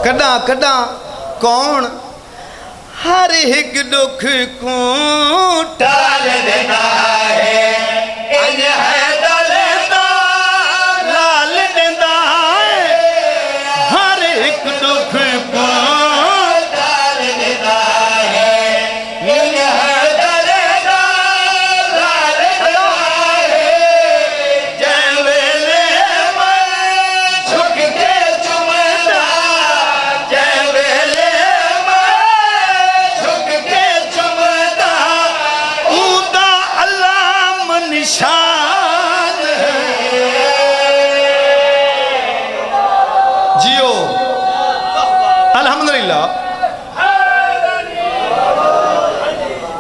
कड़ा कड़ा कौन हर एक दुख को टाल देता है इंज है दलदा लाल देता है हर एक दुख को टाल देता है इंज है दलदा लाल देता है जै वेले मैं झुक के चुमदा जै वेले निशान जियो अल्हम्दुलिल्लाह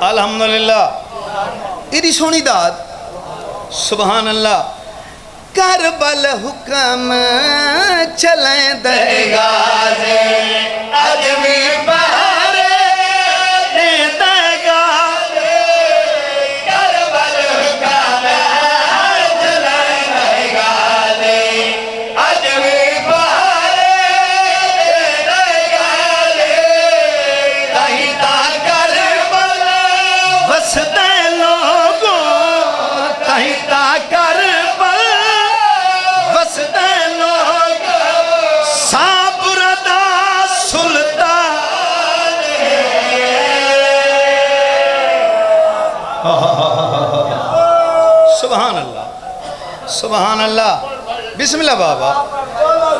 अल्हम्दुलिल्लाह इदी सोनी दाद सुभान अल्लाह करबल हुक्म चले देगा से अजमी पहाड़े दे देगा करबल हुक्म चले देगा से अजमी पहाड़े दे देगा कहीं ता करबल वसते लोगों कहीं ता करबल वसते लोग साबरदा सुल्तान सुभान अल्लाह सुभान अल्लाह बिस्मिल्लाह बाबा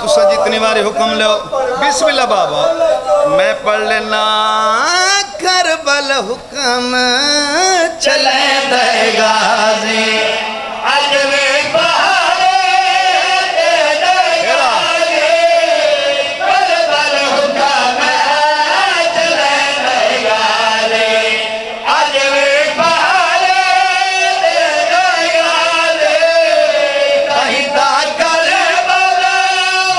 तुसा जितनी बारी हुक्म लो बिस्मिल्लाह बाबा मैं पढ़ लेना करबल हुक्म चले देगा जी अजमे पहाड़े दे देगा जी करबल हुक्म चले देगा जी अजमे पहाड़े दे देगा जी कहीं ता करबल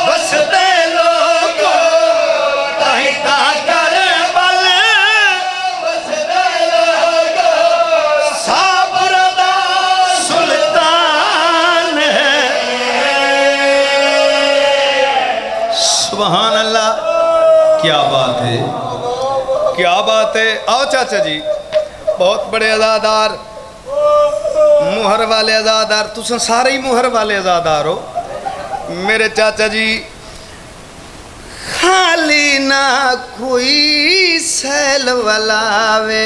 वसते लोगों कहीं ता करबल वसते लोगों साबरदा सुल्तान है सुभान अल्लाह क्या बात है क्या बात है आओ चाचा जी बहुत बड़े अज़ादार मुहर वाले अज़ादार तुम सारे ही मुहर वाले अज़ादार हो मेरे चाचा जी खाली ना कोई सैल वाला वे